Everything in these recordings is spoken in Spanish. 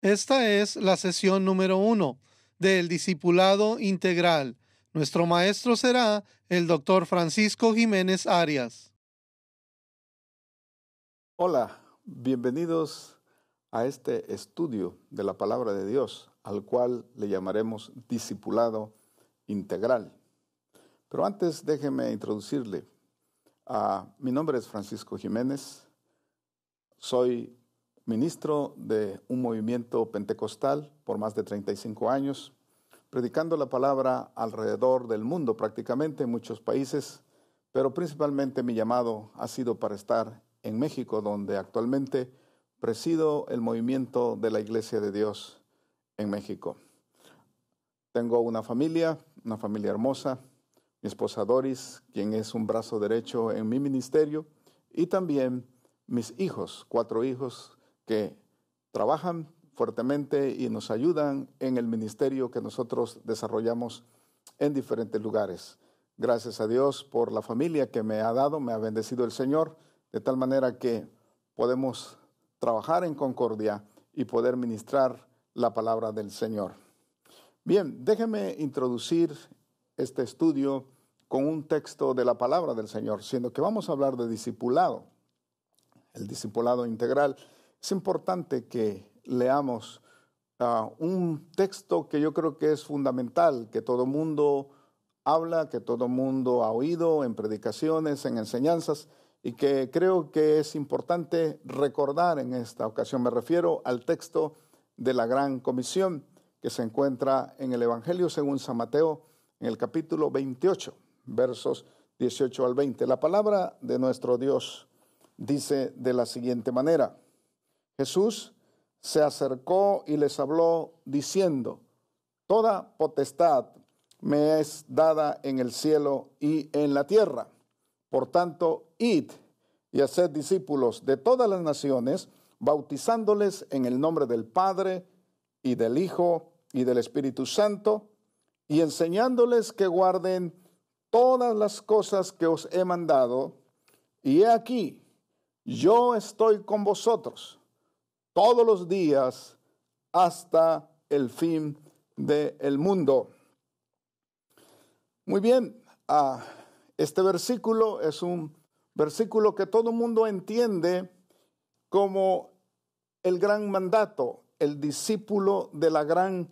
Esta es la sesión número 1 del Discipulado Integral. Nuestro maestro será el Dr. Francisco Jiménez Arias. Hola, bienvenidos a este estudio de la Palabra de Dios, al cual le llamaremos Discipulado Integral. Pero antes déjeme introducirle. Mi nombre es Francisco Jiménez, soy ministro de un movimiento pentecostal por más de 35 años, predicando la palabra alrededor del mundo, prácticamente en muchos países, pero principalmente mi llamado ha sido para estar en México, donde actualmente presido el movimiento de la Iglesia de Dios en México. Tengo una familia hermosa, mi esposa Doris, quien es un brazo derecho en mi ministerio, y también mis hijos, 4 hijos que trabajan fuertemente y nos ayudan en el ministerio que nosotros desarrollamos en diferentes lugares. Gracias a Dios por la familia que me ha dado, me ha bendecido el Señor, de tal manera que podemos trabajar en concordia y poder ministrar la palabra del Señor. Bien, déjeme introducir este estudio con un texto de la palabra del Señor, siendo que vamos a hablar de discipulado, el discipulado integral. Es importante que leamos un texto que yo creo que es fundamental, que todo mundo habla, que todo mundo ha oído en predicaciones, en enseñanzas, y que creo que es importante recordar en esta ocasión. Me refiero al texto de la Gran Comisión que se encuentra en el Evangelio según San Mateo, en el capítulo 28, versos 18 al 20. La palabra de nuestro Dios dice de la siguiente manera: Jesús se acercó y les habló diciendo: Toda potestad me es dada en el cielo y en la tierra. Por tanto, id y haced discípulos de todas las naciones, bautizándoles en el nombre del Padre y del Hijo y del Espíritu Santo, y enseñándoles que guarden todas las cosas que os he mandado. Y he aquí, yo estoy con vosotros todos los días hasta el fin del mundo. Muy bien, este versículo es un versículo que todo el mundo entiende como el gran mandato, el discípulo de la gran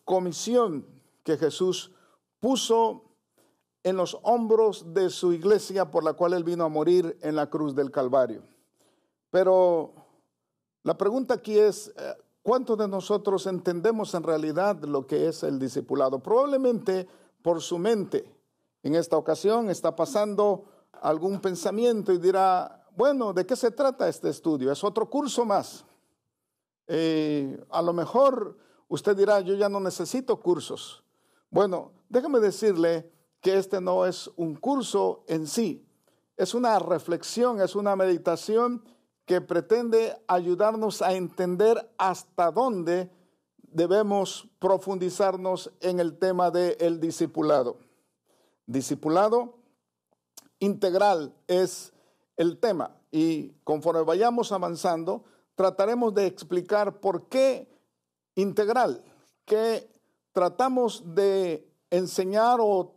comisión que Jesús puso en los hombros de su iglesia, por la cual él vino a morir en la cruz del Calvario. Pero la pregunta aquí es, ¿cuántos de nosotros entendemos en realidad lo que es el discipulado? Probablemente por su mente en esta ocasión está pasando algún pensamiento y dirá: bueno, ¿de qué se trata este estudio? Es otro curso más. A lo mejor usted dirá: yo ya no necesito cursos. Bueno, déjame decirle que este no es un curso en sí. Es una reflexión, es una meditación que pretende ayudarnos a entender hasta dónde debemos profundizarnos en el tema del discipulado. Discipulado integral es el tema, y conforme vayamos avanzando, trataremos de explicar por qué integral, qué tratamos de enseñar o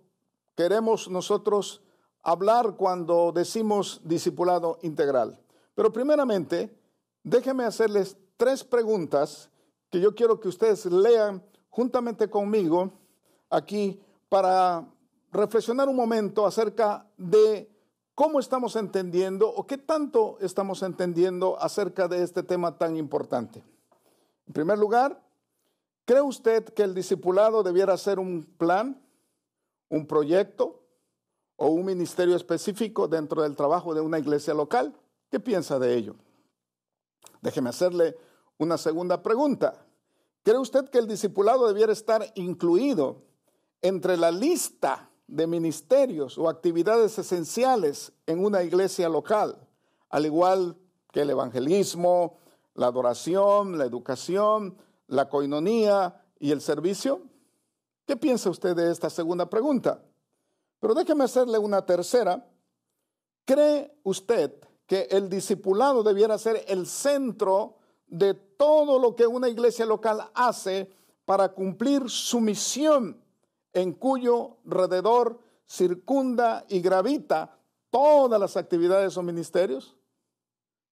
queremos nosotros hablar cuando decimos discipulado integral. Pero primeramente, déjenme hacerles 3 preguntas que yo quiero que ustedes lean juntamente conmigo aquí para reflexionar un momento acerca de cómo estamos entendiendo o qué tanto estamos entendiendo acerca de este tema tan importante. En primer lugar, ¿cree usted que el discipulado debiera ser un plan, un proyecto o un ministerio específico dentro del trabajo de una iglesia local? ¿Qué piensa de ello? Déjeme hacerle una segunda pregunta. ¿Cree usted que el discipulado debiera estar incluido entre la lista de ministerios o actividades esenciales en una iglesia local, al igual que el evangelismo, la adoración, la educación, la coinonía y el servicio? ¿Qué piensa usted de esta segunda pregunta? Pero déjeme hacerle una tercera. ¿Cree usted que el discipulado debiera ser el centro de todo lo que una iglesia local hace para cumplir su misión, en cuyo alrededor circunda y gravita todas las actividades o ministerios?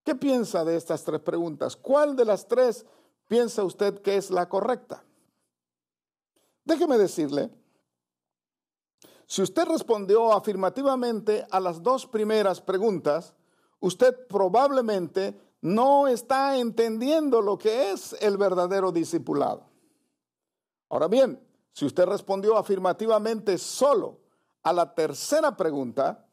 ¿Qué piensa de estas tres preguntas? ¿Cuál de las tres piensa usted que es la correcta? Déjeme decirle, si usted respondió afirmativamente a las dos primeras preguntas, usted probablemente no está entendiendo lo que es el verdadero discipulado. Ahora bien, si usted respondió afirmativamente solo a la tercera pregunta,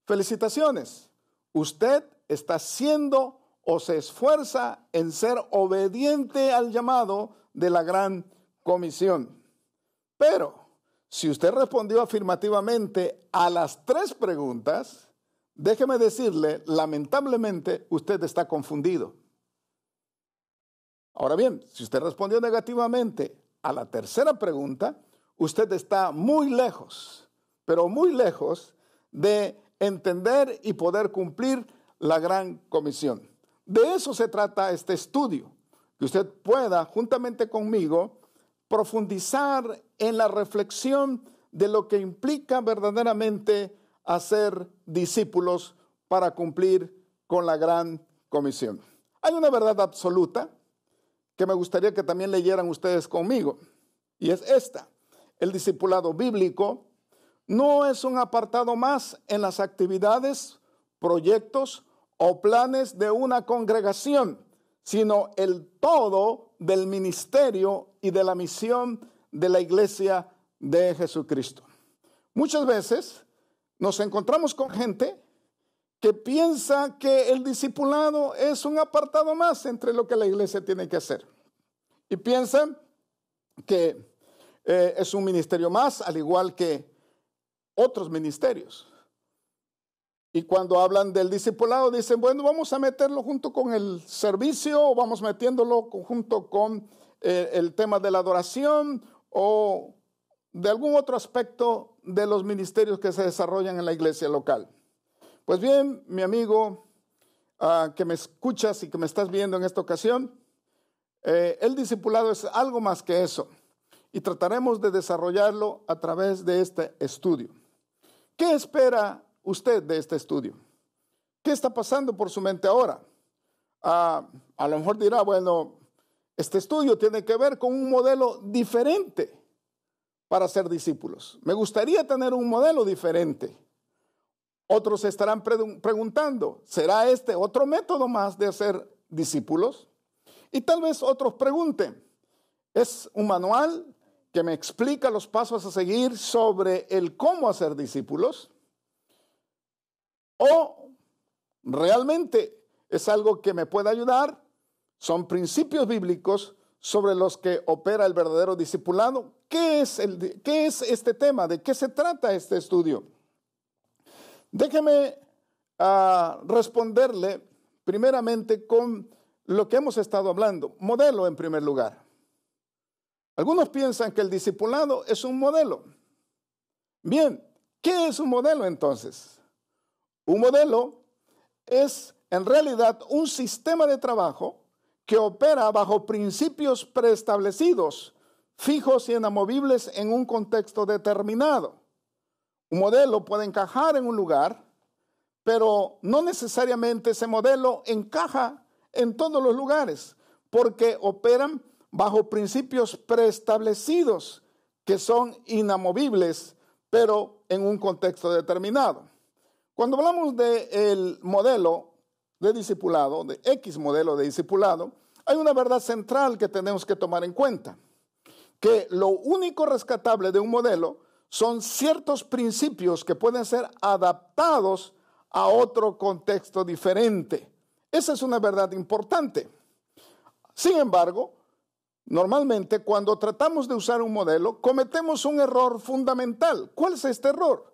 felicitaciones. Usted está siendo o se esfuerza en ser obediente al llamado de la gran comisión. Pero si usted respondió afirmativamente a las tres preguntas, déjeme decirle, lamentablemente, usted está confundido. Ahora bien, si usted respondió negativamente a la tercera pregunta, usted está muy lejos, pero muy lejos de entender y poder cumplir la gran comisión. De eso se trata este estudio, que usted pueda, juntamente conmigo, profundizar en la reflexión de lo que implica verdaderamente hacer discípulos para cumplir con la gran comisión. Hay una verdad absoluta que me gustaría que también leyeran ustedes conmigo, y es esta: el discipulado bíblico no es un apartado más en las actividades, proyectos o planes de una congregación, sino el todo del ministerio y de la misión de la iglesia de Jesucristo. Muchas veces nos encontramos con gente que piensa que el discipulado es un apartado más entre lo que la iglesia tiene que hacer. Y piensan que es un ministerio más, al igual que otros ministerios. Y cuando hablan del discipulado dicen, bueno, vamos a meterlo junto con el servicio, o vamos metiéndolo junto con el tema de la adoración o de algún otro aspecto de los ministerios que se desarrollan en la iglesia local. Pues bien, mi amigo que me escuchas y que me estás viendo en esta ocasión, el discipulado es algo más que eso, y trataremos de desarrollarlo a través de este estudio. ¿Qué espera usted de este estudio? ¿Qué está pasando por su mente ahora? A lo mejor dirá, bueno, este estudio tiene que ver con un modelo diferente para ser discípulos. Me gustaría tener un modelo diferente. Otros se estarán preguntando, ¿será este otro método más de hacer discípulos? Y tal vez otros pregunten, ¿es un manual que me explica los pasos a seguir sobre el cómo hacer discípulos? ¿O realmente es algo que me puede ayudar? Son principios bíblicos sobre los que opera el verdadero discipulado. ¿Qué es este tema? ¿De qué se trata este estudio? Déjeme responderle primeramente con lo que hemos estado hablando. Modelo en primer lugar. Algunos piensan que el discipulado es un modelo. Bien, ¿qué es un modelo entonces? Un modelo es en realidad un sistema de trabajo que opera bajo principios preestablecidos, fijos y inamovibles en un contexto determinado. Un modelo puede encajar en un lugar, pero no necesariamente ese modelo encaja en todos los lugares, porque operan bajo principios preestablecidos que son inamovibles, pero en un contexto determinado. Cuando hablamos del modelo de discipulado, de X modelo de discipulado, hay una verdad central que tenemos que tomar en cuenta, que lo único rescatable de un modelo son ciertos principios que pueden ser adaptados a otro contexto diferente. Esa es una verdad importante. Sin embargo, normalmente cuando tratamos de usar un modelo, cometemos un error fundamental. ¿Cuál es este error?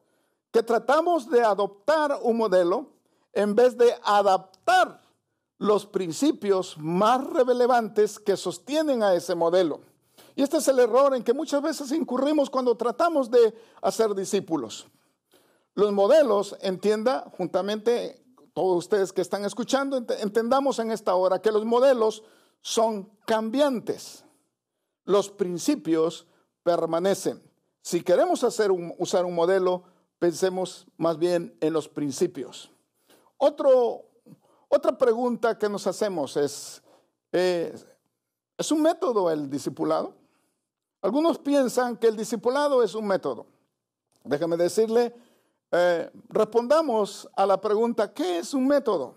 Que tratamos de adoptar un modelo en vez de adaptar los principios más relevantes que sostienen a ese modelo. Y este es el error en que muchas veces incurrimos cuando tratamos de hacer discípulos. Los modelos, entienda, juntamente todos ustedes que están escuchando, entendamos en esta hora que los modelos son cambiantes. Los principios permanecen. Si queremos usar un modelo, pensemos más bien en los principios. Otra pregunta que nos hacemos ¿es un método el discipulado? Algunos piensan que el discipulado es un método. Déjeme decirle, respondamos a la pregunta, ¿qué es un método?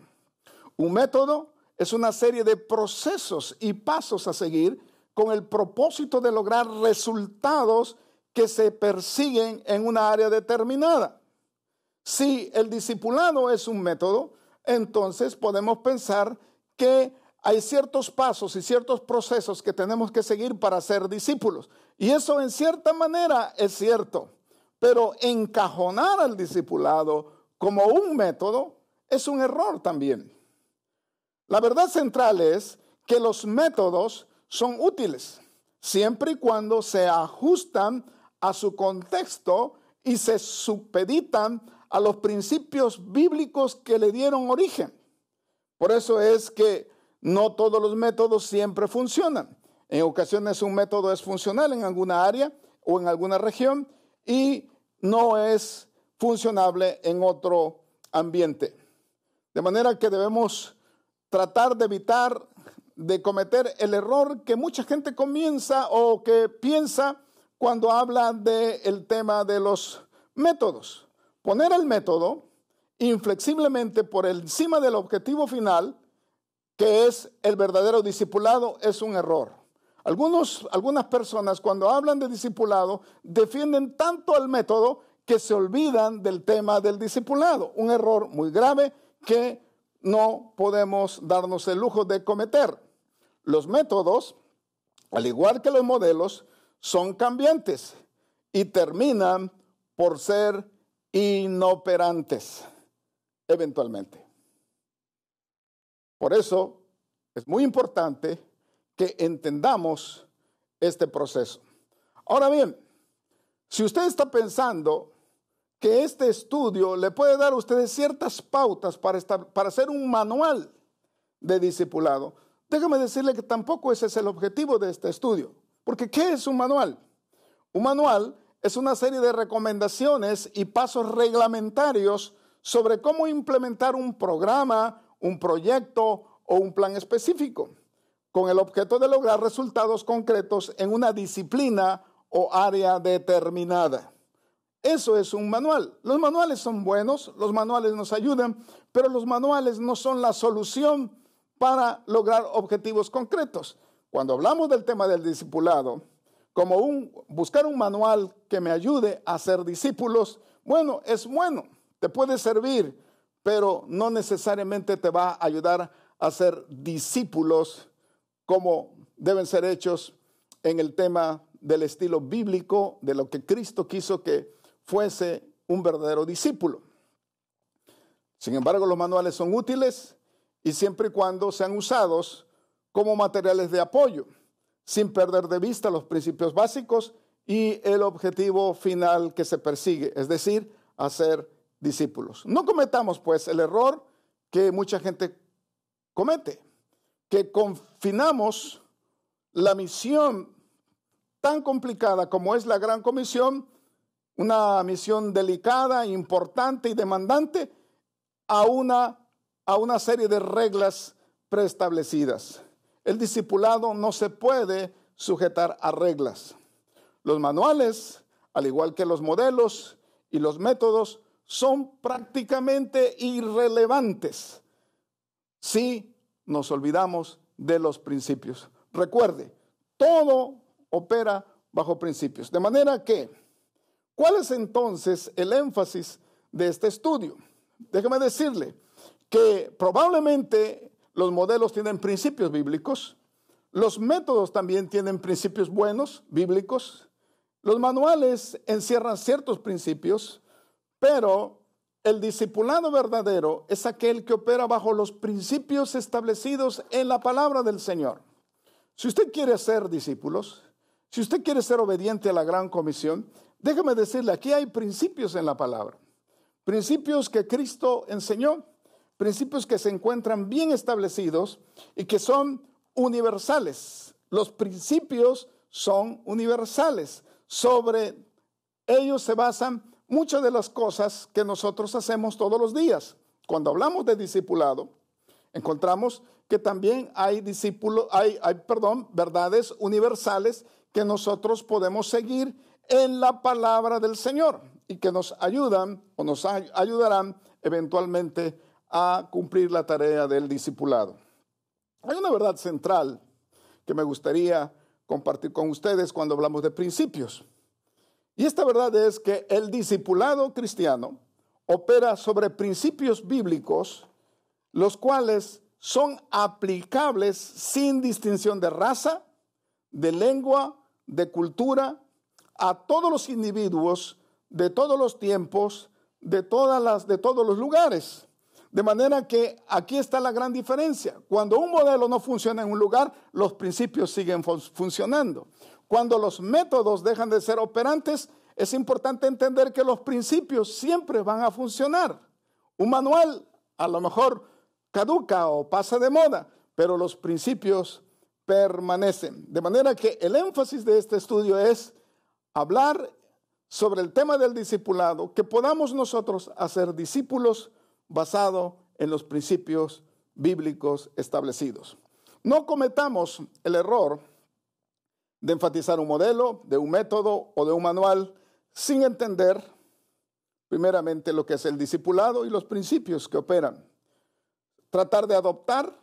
Un método es una serie de procesos y pasos a seguir con el propósito de lograr resultados que se persiguen en una área determinada. Si el discipulado es un método, entonces podemos pensar que hay ciertos pasos y ciertos procesos que tenemos que seguir para ser discípulos. Y eso en cierta manera es cierto. Pero encajonar al discipulado como un método es un error también. La verdad central es que los métodos son útiles, siempre y cuando se ajustan a su contexto y se supeditan a los principios bíblicos que le dieron origen. Por eso es que no todos los métodos siempre funcionan. En ocasiones un método es funcional en alguna área o en alguna región y no es funcionable en otro ambiente. De manera que debemos tratar de evitar de cometer el error que mucha gente comienza o que piensa cuando habla del tema de los métodos. Poner el método inflexiblemente por encima del objetivo final, que es el verdadero discipulado, es un error. Algunas personas cuando hablan de discipulado defienden tanto al método que se olvidan del tema del discipulado. Un error muy grave que no podemos darnos el lujo de cometer. Los métodos, al igual que los modelos, son cambiantes y terminan por ser inoperantes eventualmente. Por eso es muy importante que entendamos este proceso. Ahora bien, si usted está pensando que este estudio le puede dar a ustedes ciertas pautas para hacer un manual de discipulado, déjame decirle que tampoco ese es el objetivo de este estudio. Porque ¿qué es un manual? Un manual es una serie de recomendaciones y pasos reglamentarios sobre cómo implementar un programa, un proyecto o un plan específico, con el objeto de lograr resultados concretos en una disciplina o área determinada. Eso es un manual. Los manuales son buenos, los manuales nos ayudan, pero los manuales no son la solución para lograr objetivos concretos. Cuando hablamos del tema del discipulado, buscar un manual que me ayude a ser discípulos, bueno, es bueno, te puede servir, pero no necesariamente te va a ayudar a ser discípulos como deben ser hechos en el tema del estilo bíblico, de lo que Cristo quiso que fuese un verdadero discípulo. Sin embargo, los manuales son útiles y siempre y cuando sean usados como materiales de apoyo, sin perder de vista los principios básicos y el objetivo final que se persigue, es decir, hacer discípulos. No cometamos, pues, el error que mucha gente comete, que confinamos la misión tan complicada como es la Gran Comisión, una misión delicada, importante y demandante, a una serie de reglas preestablecidas. El discipulado no se puede sujetar a reglas. Los manuales, al igual que los modelos y los métodos, son prácticamente irrelevantes si nos olvidamos de los principios. Recuerde, todo opera bajo principios. De manera que, ¿cuál es entonces el énfasis de este estudio? Déjeme decirle que probablemente los modelos tienen principios bíblicos, los métodos también tienen principios buenos, bíblicos, los manuales encierran ciertos principios, pero el discipulado verdadero es aquel que opera bajo los principios establecidos en la palabra del Señor. Si usted quiere ser discípulos, si usted quiere ser obediente a la Gran Comisión, déjeme decirle, aquí hay principios en la palabra, principios que Cristo enseñó, principios que se encuentran bien establecidos y que son universales. Los principios son universales. Sobre ellos se basan muchas de las cosas que nosotros hacemos todos los días. Cuando hablamos de discipulado, encontramos que también hay verdades universales que nosotros podemos seguir en la palabra del Señor y que nos ayudan o nos ayudarán eventualmente a cumplir la tarea del discipulado. Hay una verdad central que me gustaría compartir con ustedes cuando hablamos de principios. Y esta verdad es que el discipulado cristiano opera sobre principios bíblicos, los cuales son aplicables sin distinción de raza, de lengua, de cultura, a todos los individuos, de todos los tiempos, de todos los lugares. De manera que aquí está la gran diferencia. Cuando un modelo no funciona en un lugar, los principios siguen funcionando. Cuando los métodos dejan de ser operantes, es importante entender que los principios siempre van a funcionar. Un manual a lo mejor caduca o pasa de moda, pero los principios permanecen. De manera que el énfasis de este estudio es hablar sobre el tema del discipulado, que podamos nosotros hacer discípulos basado en los principios bíblicos establecidos. No cometamos el error de enfatizar un modelo, de un método o de un manual sin entender primeramente lo que es el discipulado y los principios que operan. Tratar de adoptar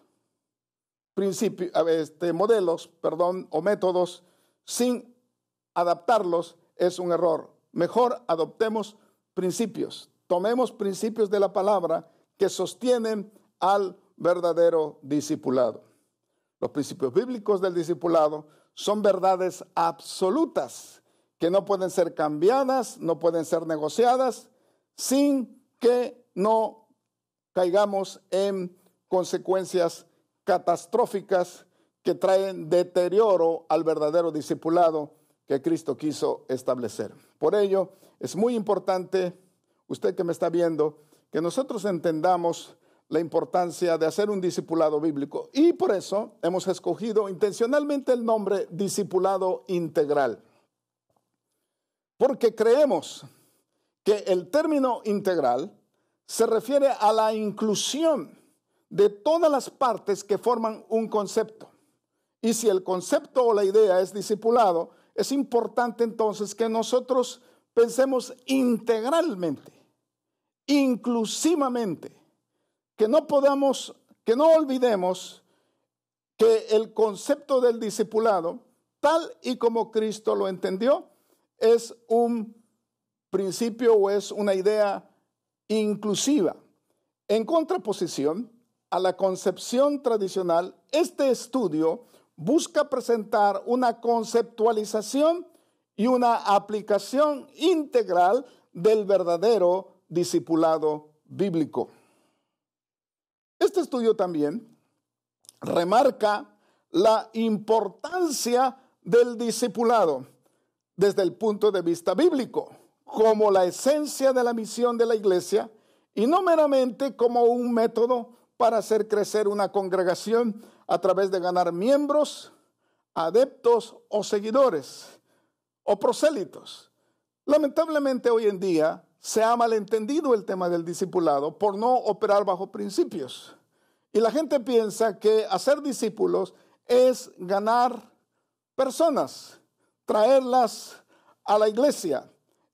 modelos o métodos sin adaptarlos es un error. Mejor adoptemos principios. Tomemos principios de la palabra que sostienen al verdadero discipulado. Los principios bíblicos del discipulado son verdades absolutas que no pueden ser cambiadas, no pueden ser negociadas, sin que no caigamos en consecuencias catastróficas que traen deterioro al verdadero discipulado que Cristo quiso establecer. Por ello, es muy importante, usted que me está viendo, que nosotros entendamos la importancia de hacer un discipulado bíblico. Y por eso hemos escogido intencionalmente el nombre discipulado integral. Porque creemos que el término integral se refiere a la inclusión de todas las partes que forman un concepto. Y si el concepto o la idea es discipulado, es importante entonces que nosotros pensemos integralmente, inclusivamente, que no olvidemos que el concepto del discipulado, tal y como Cristo lo entendió, es un principio o es una idea inclusiva. En contraposición a la concepción tradicional, este estudio busca presentar una conceptualización y una aplicación integral del verdadero discipulado bíblico. Este estudio también remarca la importancia del discipulado desde el punto de vista bíblico, como la esencia de la misión de la iglesia y no meramente como un método para hacer crecer una congregación a través de ganar miembros, adeptos o seguidores o prosélitos. Lamentablemente hoy en día se ha malentendido el tema del discipulado por no operar bajo principios. Y la gente piensa que hacer discípulos es ganar personas, traerlas a la iglesia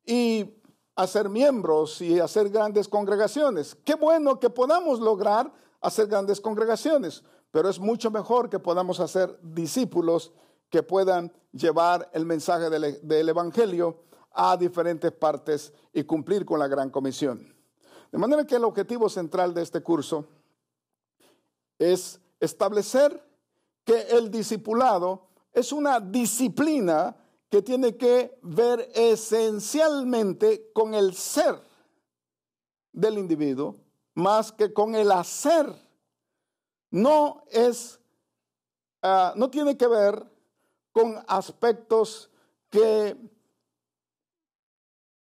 y hacer miembros y hacer grandes congregaciones. Qué bueno que podamos lograr hacer grandes congregaciones, pero es mucho mejor que podamos hacer discípulos que puedan llevar el mensaje del Evangelio a diferentes partes y cumplir con la gran comisión. De manera que el objetivo central de este curso es establecer que el discipulado es una disciplina que tiene que ver esencialmente con el ser del individuo más que con el hacer. No tiene que ver con aspectos que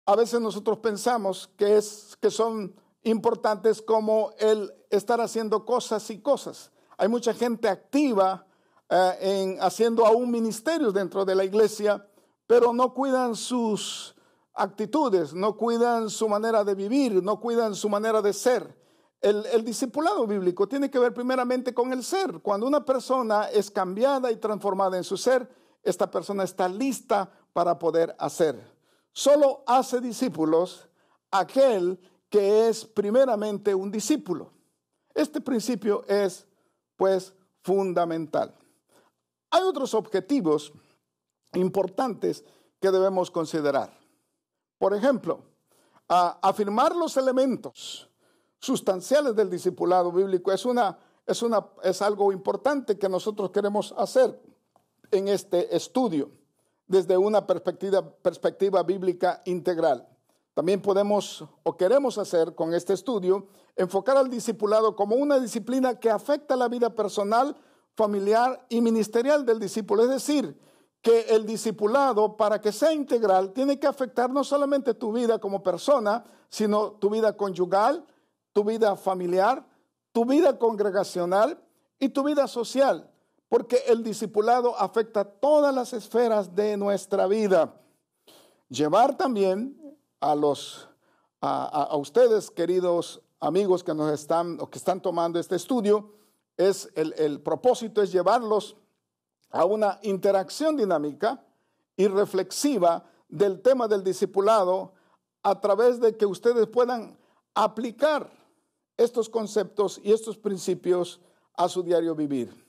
a veces nosotros pensamos que son importantes, como el estar haciendo cosas y cosas. Hay mucha gente activa haciendo aún ministerios dentro de la iglesia, pero no cuidan sus actitudes, no cuidan su manera de vivir, no cuidan su manera de ser. El discipulado bíblico tiene que ver primeramente con el ser. Cuando una persona es cambiada y transformada en su ser, esta persona está lista para poder hacer. Solo hace discípulos aquel que es primeramente un discípulo. Este principio es, pues, fundamental. Hay otros objetivos importantes que debemos considerar. Por ejemplo, afirmar los elementos sustanciales del discipulado bíblico es algo importante que nosotros queremos hacer en este estudio desde una perspectiva bíblica integral. También podemos o queremos hacer con este estudio enfocar al discipulado como una disciplina que afecta la vida personal, familiar y ministerial del discípulo. Es decir, que el discipulado, para que sea integral, tiene que afectar no solamente tu vida como persona, sino tu vida conyugal, tu vida familiar, tu vida congregacional y tu vida social, porque el discipulado afecta todas las esferas de nuestra vida. Llevar también a ustedes, queridos amigos que están tomando este estudio, el propósito es llevarlos a una interacción dinámica y reflexiva del tema del discipulado a través de que ustedes puedan aplicar estos conceptos y estos principios a su diario vivir.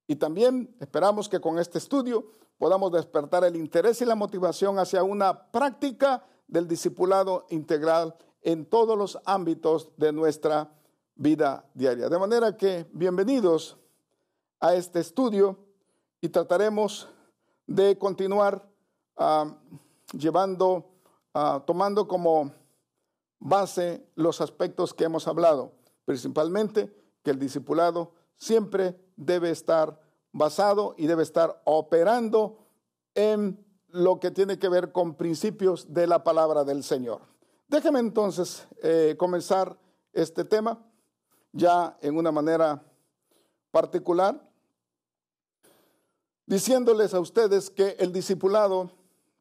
Y también esperamos que con este estudio podamos despertar el interés y la motivación hacia una práctica del discipulado integral en todos los ámbitos de nuestra vida diaria. De manera que bienvenidos a este estudio y trataremos de continuar tomando como base los aspectos que hemos hablado, principalmente que el discipulado siempre debe estar basado y debe estar operando en lo que tiene que ver con principios de la palabra del Señor. Déjeme entonces comenzar este tema ya en una manera particular, diciéndoles a ustedes que el discipulado,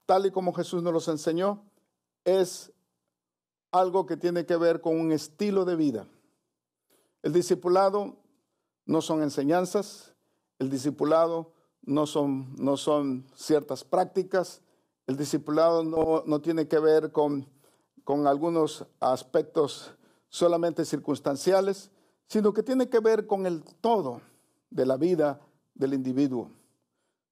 tal y como Jesús nos los enseñó, es algo que tiene que ver con un estilo de vida. El discipulado no son enseñanzas, el discipulado no son ciertas prácticas, el discipulado no tiene que ver con algunos aspectos solamente circunstanciales, sino que tiene que ver con el todo de la vida del individuo.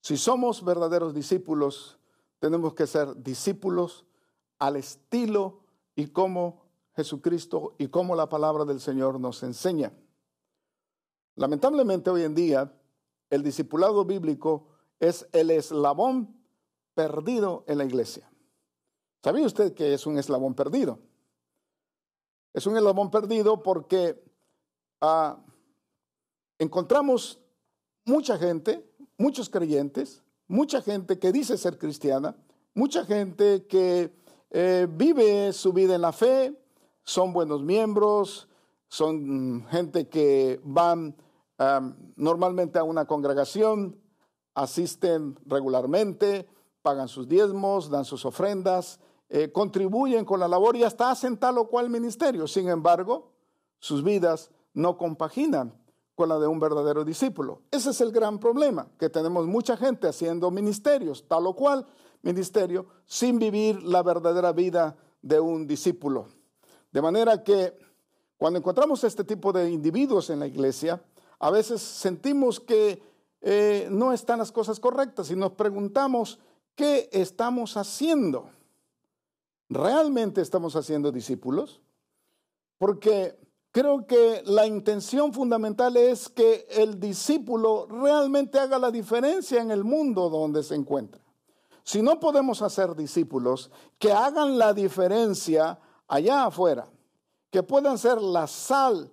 Si somos verdaderos discípulos, tenemos que ser discípulos al estilo y como Jesucristo y como la palabra del Señor nos enseña. Lamentablemente hoy en día el discipulado bíblico es el eslabón perdido en la iglesia. ¿Sabía usted que es un eslabón perdido? Es un eslabón perdido porque encontramos mucha gente, muchos creyentes, mucha gente que dice ser cristiana, mucha gente que vive su vida en la fe, son buenos miembros, son gente que van normalmente a una congregación, asisten regularmente, pagan sus diezmos, dan sus ofrendas, contribuyen con la labor y hasta hacen tal o cual ministerio. Sin embargo, sus vidas no compaginan con la de un verdadero discípulo. Ese es el gran problema, que tenemos mucha gente haciendo ministerios, tal o cual ministerio, sin vivir la verdadera vida de un discípulo. De manera que cuando encontramos este tipo de individuos en la iglesia, a veces sentimos que no están las cosas correctas y nos preguntamos, ¿qué estamos haciendo? ¿Realmente estamos haciendo discípulos? Porque creo que la intención fundamental es que el discípulo realmente haga la diferencia en el mundo donde se encuentra. Si no podemos hacer discípulos que hagan la diferencia allá afuera, que puedan ser la sal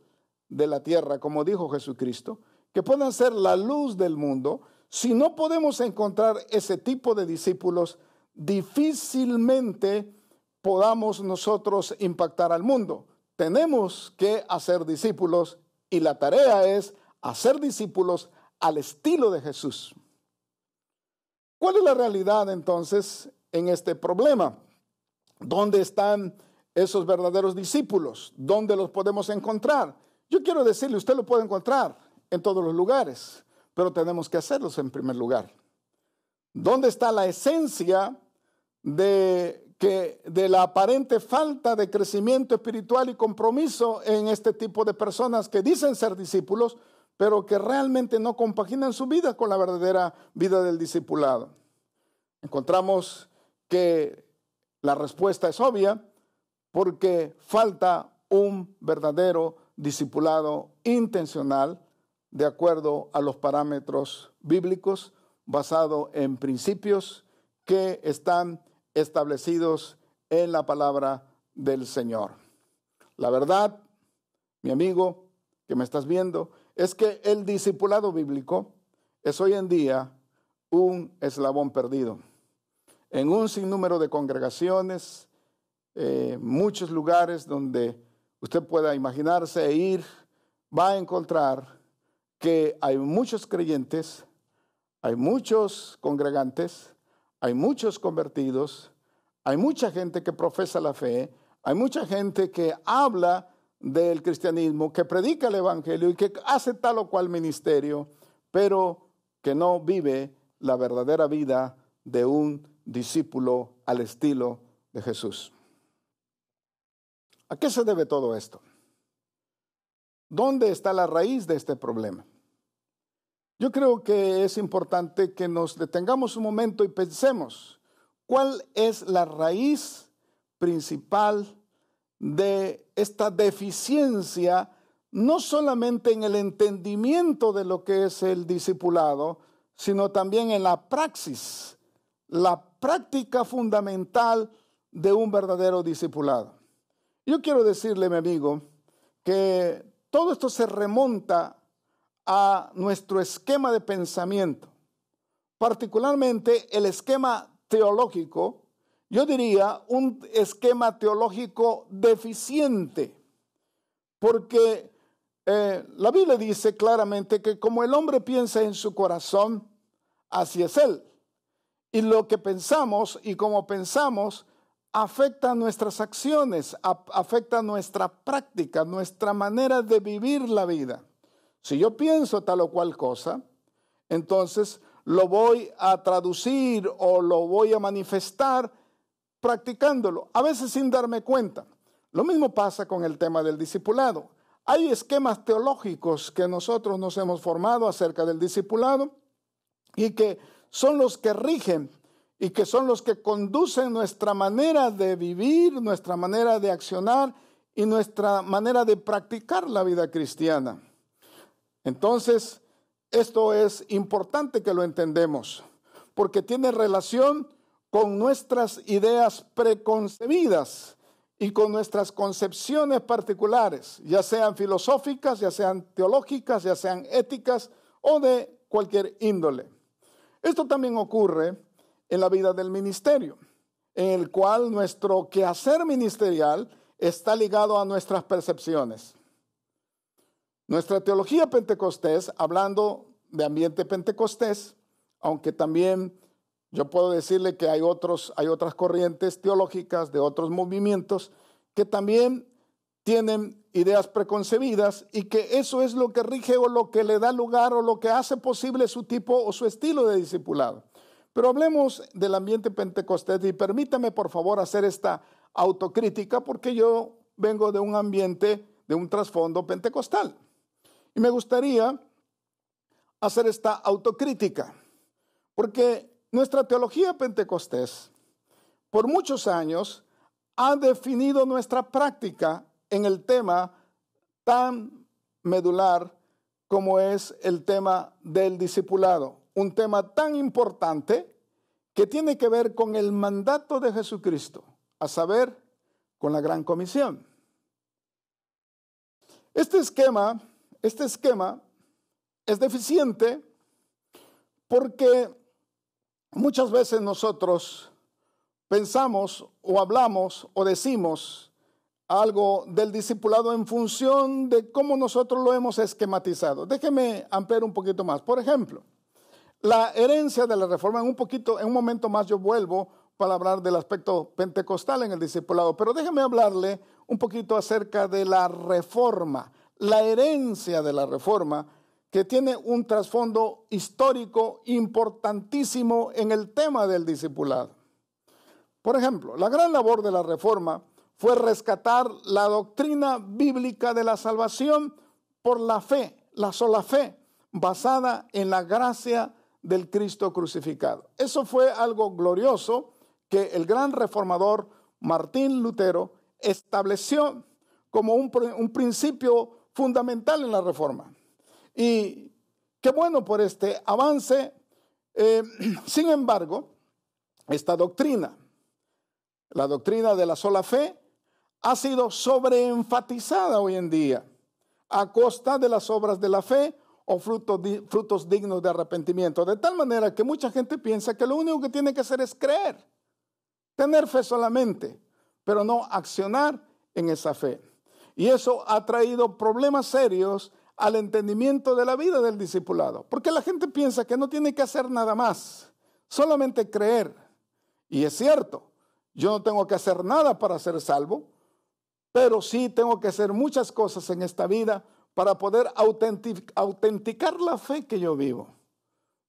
de la tierra, como dijo Jesucristo, que puedan ser la luz del mundo, si no podemos encontrar ese tipo de discípulos, difícilmente podamos nosotros impactar al mundo. Tenemos que hacer discípulos y la tarea es hacer discípulos al estilo de Jesús. ¿Cuál es la realidad entonces en este problema? ¿Dónde están esos verdaderos discípulos? ¿Dónde los podemos encontrar? Yo quiero decirle, usted lo puede encontrar en todos los lugares, pero tenemos que hacerlos en primer lugar. ¿Dónde está la esencia de la aparente falta de crecimiento espiritual y compromiso en este tipo de personas que dicen ser discípulos, pero que realmente no compaginan su vida con la verdadera vida del discipulado? Encontramos que la respuesta es obvia, porque falta un verdadero discipulado intencional de acuerdo a los parámetros bíblicos, basado en principios que están establecidos en la palabra del Señor. La verdad, mi amigo que me estás viendo, es que el discipulado bíblico es hoy en día un eslabón perdido. En un sinnúmero de congregaciones, muchos lugares donde usted pueda imaginarse e ir, va a encontrar que hay muchos creyentes, hay muchos congregantes, hay muchos convertidos, hay mucha gente que profesa la fe, hay mucha gente que habla del cristianismo, que predica el evangelio y que hace tal o cual ministerio, pero que no vive la verdadera vida de un discípulo al estilo de Jesús. ¿A qué se debe todo esto? ¿Dónde está la raíz de este problema? Yo creo que es importante que nos detengamos un momento y pensemos cuál es la raíz principal de esta deficiencia, no solamente en el entendimiento de lo que es el discipulado, sino también en la praxis, la práctica fundamental de un verdadero discipulado. Yo quiero decirle, mi amigo, que todo esto se remonta a nuestro esquema de pensamiento, particularmente el esquema teológico. Yo diría un esquema teológico deficiente, porque la Biblia dice claramente que como el hombre piensa en su corazón, así es él. Y lo que pensamos y cómo pensamos afecta nuestras acciones, afecta nuestra práctica, nuestra manera de vivir la vida. Si yo pienso tal o cual cosa, entonces lo voy a traducir o lo voy a manifestar practicándolo, a veces sin darme cuenta. Lo mismo pasa con el tema del discipulado. Hay esquemas teológicos que nosotros nos hemos formado acerca del discipulado y que son los que rigen y que son los que conducen nuestra manera de vivir, nuestra manera de accionar y nuestra manera de practicar la vida cristiana. Entonces, esto es importante que lo entendamos, porque tiene relación con nuestras ideas preconcebidas y con nuestras concepciones particulares, ya sean filosóficas, ya sean teológicas, ya sean éticas o de cualquier índole. Esto también ocurre en la vida del ministerio, en el cual nuestro quehacer ministerial está ligado a nuestras percepciones. Nuestra teología pentecostés, hablando de ambiente pentecostés, aunque también yo puedo decirle que hay otras corrientes teológicas de otros movimientos que también tienen ideas preconcebidas y que eso es lo que rige o lo que le da lugar o lo que hace posible su tipo o su estilo de discipulado. Pero hablemos del ambiente pentecostés y permítame por favor hacer esta autocrítica porque yo vengo de un ambiente, de un trasfondo pentecostal. Y me gustaría hacer esta autocrítica porque nuestra teología pentecostés por muchos años ha definido nuestra práctica en el tema tan medular como es el tema del discipulado. Un tema tan importante que tiene que ver con el mandato de Jesucristo, a saber, con la gran comisión. Este esquema es deficiente porque muchas veces nosotros pensamos o hablamos o decimos algo del discipulado en función de cómo nosotros lo hemos esquematizado. Déjeme ampliar un poquito más. Por ejemplo, la herencia de la reforma, en un momento más yo vuelvo para hablar del aspecto pentecostal en el discipulado, pero déjeme hablarle un poquito acerca de la reforma, la herencia de la reforma, que tiene un trasfondo histórico importantísimo en el tema del discipulado. Por ejemplo, la gran labor de la reforma fue rescatar la doctrina bíblica de la salvación por la fe, la sola fe, basada en la gracia del Cristo crucificado. Eso fue algo glorioso que el gran reformador Martín Lutero estableció como un principio fundamental en la reforma. Y qué bueno por este avance. Sin embargo, esta doctrina, la doctrina de la sola fe, ha sido sobreenfatizada hoy en día a costa de las obras de la fe o frutos dignos de arrepentimiento. De tal manera que mucha gente piensa que lo único que tiene que hacer es creer, tener fe solamente, pero no accionar en esa fe. Y eso ha traído problemas serios al entendimiento de la vida del discipulado, porque la gente piensa que no tiene que hacer nada más, solamente creer. Y es cierto, yo no tengo que hacer nada para ser salvo, pero sí tengo que hacer muchas cosas en esta vida para poder autenticar la fe que yo vivo,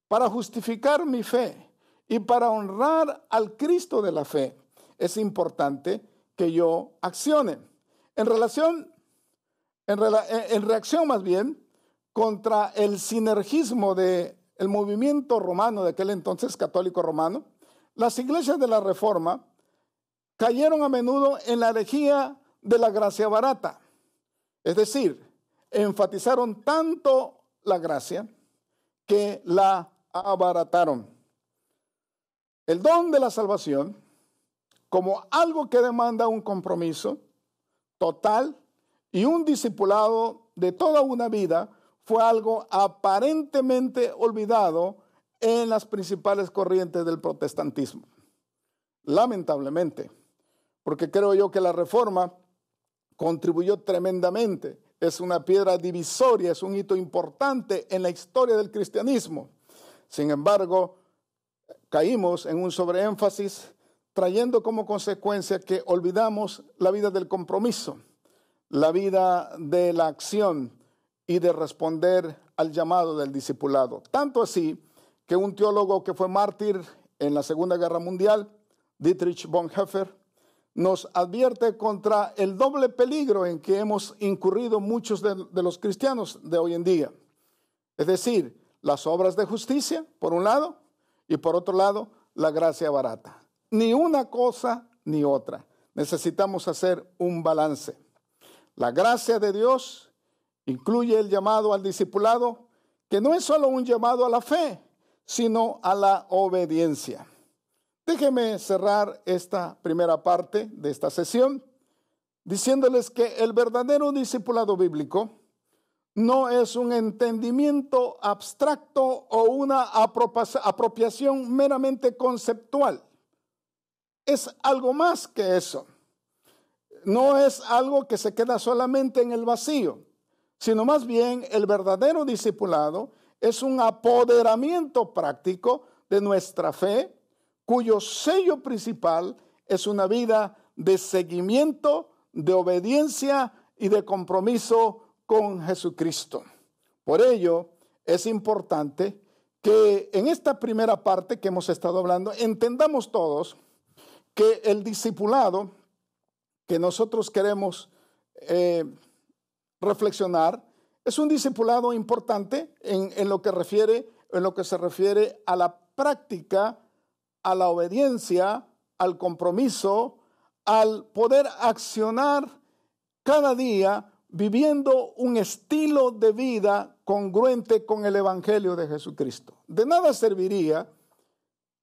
para justificar mi fe y para honrar al Cristo de la fe. Es importante que yo accione en reacción más bien contra el sinergismo del movimiento romano de aquel entonces, católico romano. Las iglesias de la Reforma cayeron a menudo en la herejía de la gracia barata, es decir, enfatizaron tanto la gracia que la abarataron. El don de la salvación, como algo que demanda un compromiso total y un discipulado de toda una vida, fue algo aparentemente olvidado en las principales corrientes del protestantismo. Lamentablemente, porque creo yo que la reforma contribuyó tremendamente. Es una piedra divisoria, es un hito importante en la historia del cristianismo. Sin embargo, caímos en un sobreénfasis, trayendo como consecuencia que olvidamos la vida del compromiso, la vida de la acción y de responder al llamado del discipulado. Tanto así que un teólogo que fue mártir en la Segunda Guerra Mundial, Dietrich Bonhoeffer, nos advierte contra el doble peligro en que hemos incurrido muchos de los cristianos de hoy en día. Es decir, las obras de justicia, por un lado, y por otro lado, la gracia barata. Ni una cosa ni otra. Necesitamos hacer un balance. La gracia de Dios incluye el llamado al discipulado, que no es solo un llamado a la fe, sino a la obediencia. Déjenme cerrar esta primera parte de esta sesión diciéndoles que el verdadero discipulado bíblico no es un entendimiento abstracto o una apropiación meramente conceptual. Es algo más que eso. No es algo que se queda solamente en el vacío, sino más bien el verdadero discipulado es un apoderamiento práctico de nuestra fe, cuyo sello principal es una vida de seguimiento, de obediencia y de compromiso con Jesucristo. Por ello, es importante que en esta primera parte que hemos estado hablando, entendamos todos que el discipulado que nosotros queremos reflexionar es un discipulado importante en lo que se refiere a la práctica, a la obediencia, al compromiso, al poder accionar cada día viviendo un estilo de vida congruente con el Evangelio de Jesucristo. De nada serviría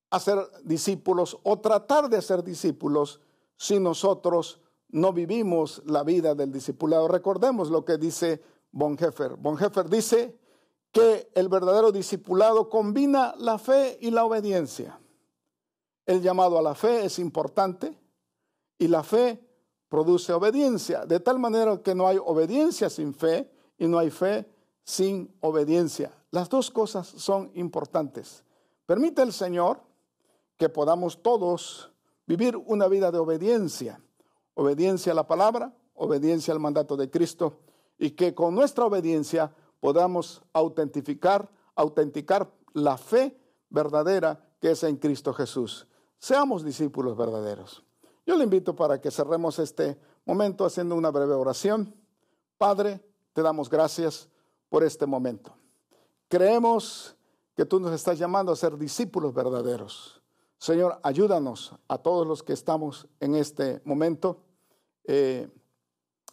hacer discípulos o tratar de hacer discípulos si nosotros no vivimos la vida del discipulado. Recordemos lo que dice Bonhoeffer. Bonhoeffer dice que el verdadero discipulado combina la fe y la obediencia. El llamado a la fe es importante y la fe produce obediencia, de tal manera que no hay obediencia sin fe y no hay fe sin obediencia. Las dos cosas son importantes. Permite el Señor que podamos todos vivir una vida de obediencia. Obediencia a la palabra, obediencia al mandato de Cristo, y que con nuestra obediencia podamos autenticar la fe verdadera que es en Cristo Jesús. Seamos discípulos verdaderos. Yo le invito para que cerremos este momento haciendo una breve oración. Padre, te damos gracias por este momento. Creemos que tú nos estás llamando a ser discípulos verdaderos. Señor, ayúdanos a todos los que estamos en este momento,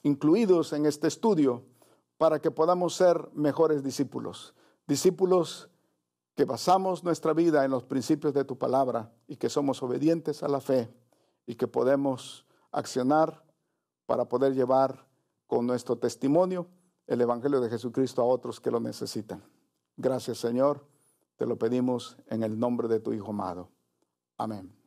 incluidos en este estudio, para que podamos ser mejores discípulos. Discípulos que basamos nuestra vida en los principios de tu palabra y que somos obedientes a la fe y que podemos accionar para poder llevar con nuestro testimonio el Evangelio de Jesucristo a otros que lo necesitan. Gracias, Señor. Te lo pedimos en el nombre de tu Hijo amado. Amén.